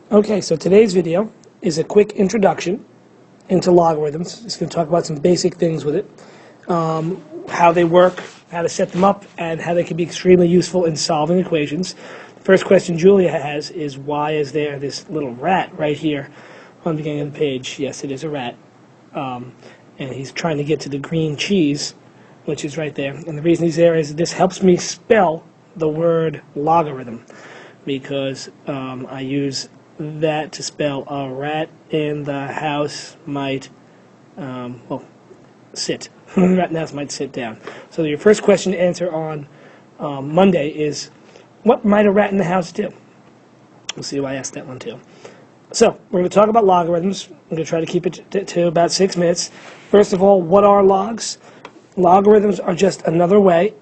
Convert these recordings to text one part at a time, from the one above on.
Okay, so today's video is a quick introduction into logarithms. It's going to talk about some basic things with it, how they work, how to set them up, and how they can be extremely useful in solving equations. The first question Julia has is, why is there this little rat right here on the beginning of the page? Yes, it is a rat, and he's trying to get to the green cheese, which is right there. And the reason he's there is this helps me spell the word logarithm, because I use that to spell a rat in the house might, sit. A rat in the house might sit down. So your first question to answer on Monday is, what might a rat in the house do? We'll see why I asked that one too. So we're going to talk about logarithms. I'm going to try to keep it to about 6 minutes. First of all, what are logs? Logarithms are just another way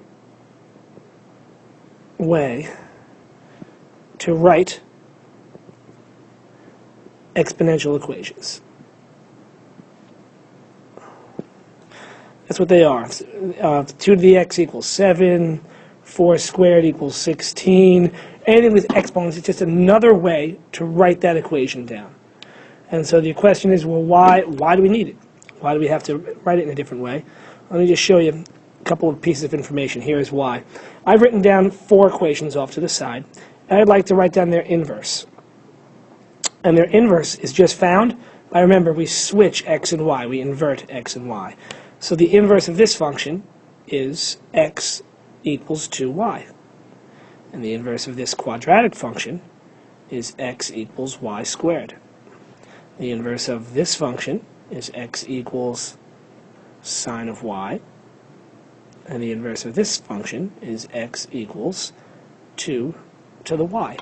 to write exponential equations. That's what they are. 2 to the x equals 7, 4 squared equals 16. Anything with exponents is just another way to write that equation down. And so the question is, well, why do we need it? Why do we have to write it in a different way? Let me just show you a couple of pieces of information. Here is why. I've written down 4 equations off to the side, and I'd like to write down their inverse. And their inverse is just found by, remember, we switch x and y. We invert x and y. So the inverse of this function is x equals 2y. And the inverse of this quadratic function is x equals y squared. The inverse of this function is x equals sine of y. And the inverse of this function is x equals 2 to the y.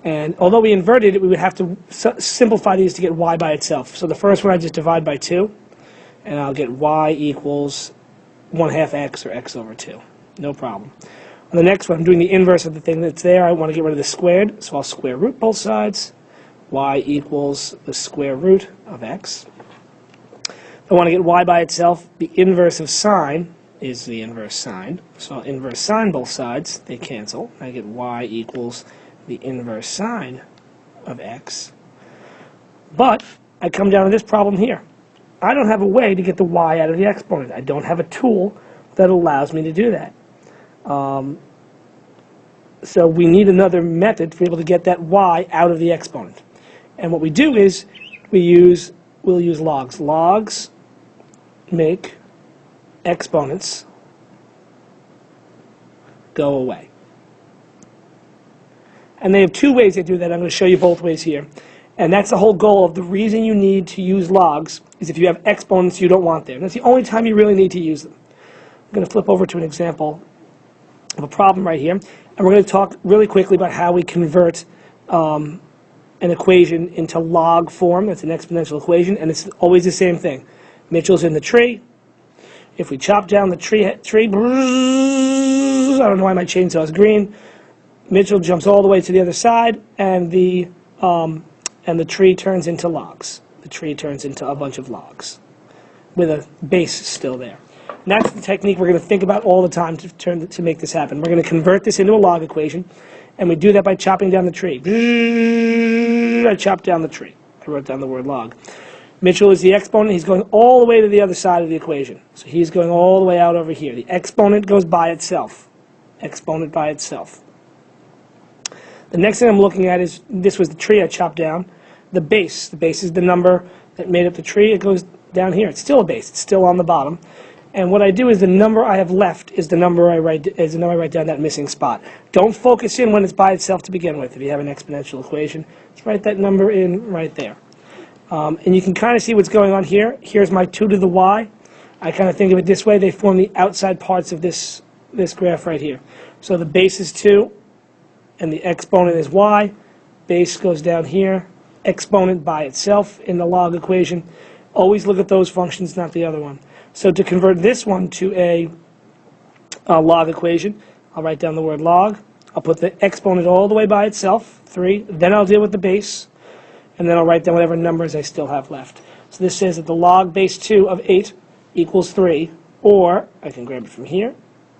And although we inverted it, we would have to simplify these to get y by itself. So the first one I just divide by 2, and I'll get y equals 1/2 x, or x over 2. No problem. On the next one, I'm doing the inverse of the thing that's there. I want to get rid of the squared, so I'll square root both sides. Y equals the square root of x. If I want to get y by itself, the inverse of sine is the inverse sine. So I'll inverse sine both sides. They cancel. I get y equals the inverse sine of x. But I come down to this problem here. I don't have a way to get the y out of the exponent. I don't have a tool that allows me to do that. So we need another method to be able to get that y out of the exponent. And what we do is we'll use logs. Logs make exponents go away. And they have 2 ways they do that. I'm going to show you both ways here. And that's the whole goal of the reason you need to use logs is if you have exponents you don't want there. And that's the only time you really need to use them. I'm going to flip over to an example of a problem right here. And we're going to talk really quickly about how we convert an equation into log form. That's an exponential equation. And it's always the same thing. Mitchell's in the tree. If we chop down the tree, I don't know why my chainsaw is green. Mitchell jumps all the way to the other side, and the tree turns into logs. The tree turns into a bunch of logs with a base still there. And that's the technique we're going to think about all the time to make this happen. We're going to convert this into a log equation, and we do that by chopping down the tree. I chopped down the tree. I wrote down the word log. Mitchell is the exponent. He's going all the way to the other side of the equation. So he's going all the way out over here. The exponent goes by itself. Exponent by itself. The next thing I'm looking at is, this was the tree I chopped down. The base. The base is the number that made up the tree. It goes down here. It's still a base. It's still on the bottom. And what I do is the number I have left is the number I write down that missing spot. Don't focus in when it's by itself to begin with. If you have an exponential equation, just write that number in right there. And you can kind of see what's going on here. Here's my 2 to the y. I kind of think of it this way. They form the outside parts of this graph right here. So the base is 2. And the exponent is y. Base goes down here. Exponent by itself in the log equation. Always look at those functions, not the other one. So to convert this one to a log equation, I'll write down the word log. I'll put the exponent all the way by itself, 3. Then I'll deal with the base. And then I'll write down whatever numbers I still have left. So this says that the log base 2 of 8 equals 3. Or, I can grab it from here,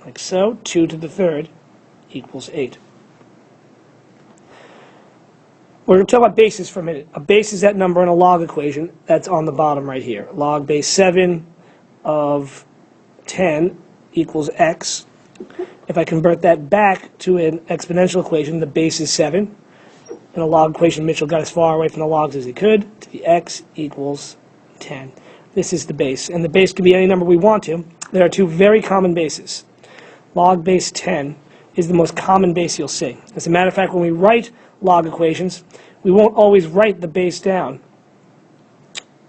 like so, 2 to the 3rd equals 8. We're going to talk about bases for a minute. A base is that number in a log equation that's on the bottom right here. Log base 7 of 10 equals x. If I convert that back to an exponential equation, the base is 7. In a log equation, Mitchell got as far away from the logs as he could to the x equals 10. This is the base, and the base can be any number we want to. There are two very common bases. Log base 10 is the most common base you'll see. As a matter of fact, when we write log equations, we won't always write the base down.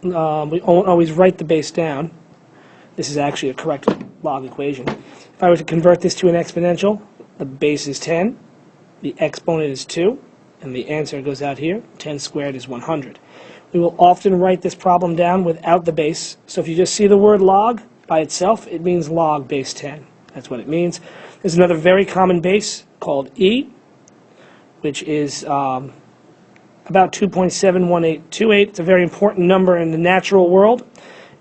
We won't always write the base down. This is actually a correct log equation. If I were to convert this to an exponential, the base is 10, the exponent is 2, and the answer goes out here. 10 squared is 100. We will often write this problem down without the base. So if you just see the word log by itself, it means log base 10. That's what it means. There's another very common base called e, which is about 2.71828. It's a very important number in the natural world,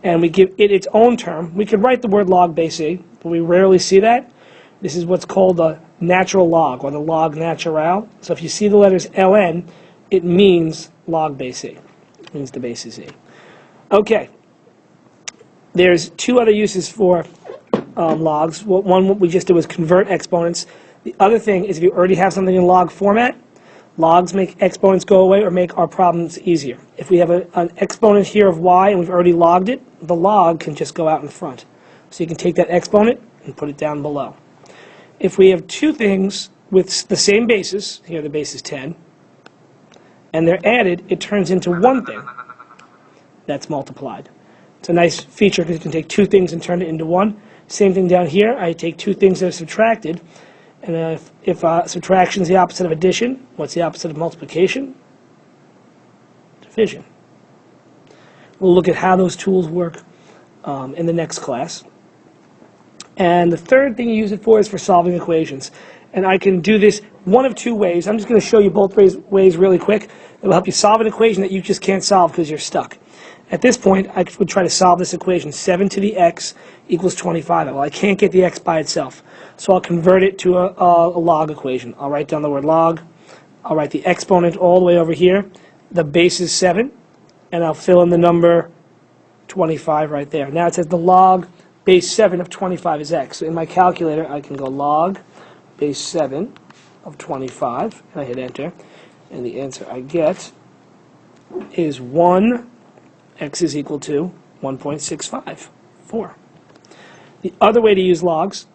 and we give it its own term. We could write the word log base e, but we rarely see that. This is what's called the natural log, or the log natural. So if you see the letters ln, it means log base e. It means the base is e. Okay. There's two other uses for logs. One, what we just did was convert exponents. The other thing is if you already have something in log format, logs make exponents go away or make our problems easier. If we have an exponent here of y and we've already logged it, the log can just go out in front. So you can take that exponent and put it down below. If we have two things with the same basis, here the base is 10, and they're added, it turns into one thing that's multiplied. It's a nice feature because you can take two things and turn it into one. Same thing down here. I take two things that are subtracted, and if subtraction is the opposite of addition, what's the opposite of multiplication? Division. We'll look at how those tools work in the next class. And the third thing you use it for is for solving equations. And I can do this one of two ways. I'm just going to show you both ways really quick. It will help you solve an equation that you just can't solve because you're stuck. At this point, I would try to solve this equation. 7 to the x equals 25. Well, I can't get the x by itself. So I'll convert it to a log equation. I'll write down the word log. I'll write the exponent all the way over here. The base is 7. And I'll fill in the number 25 right there. Now it says the log base 7 of 25 is x. So in my calculator, I can go log base 7 of 25. And I hit enter. And the answer I get is 1. X is equal to 1.654. The other way to use logs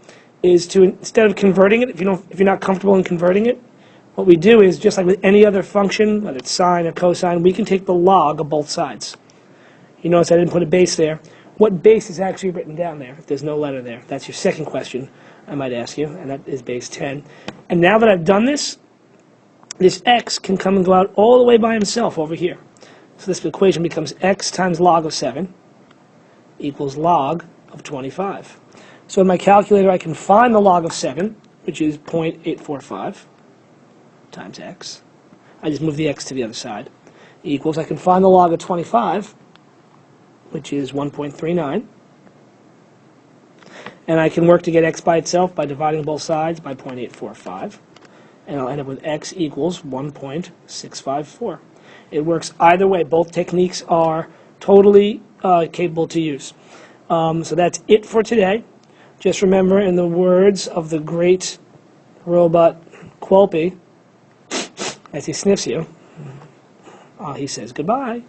is to, instead of converting it, if you're not comfortable in converting it, what we do is, just like with any other function, whether it's sine or cosine, we can take the log of both sides. You notice I didn't put a base there. What base is actually written down there if there's no letter there? That's your second question I might ask you, and that is base 10. And now that I've done this, this x can come and go out all the way by himself over here. So this equation becomes x times log of 7 equals log of 25. So in my calculator, I can find the log of 7, which is 0.845 times x. I just move the x to the other side. Equals, I can find the log of 25, which is 1.39. And I can work to get x by itself by dividing both sides by 0.845. And I'll end up with x equals 1.654. It works either way. Both techniques are totally capable to use. So that's it for today. Just remember, in the words of the great robot Quilpy, as he sniffs you, he says goodbye.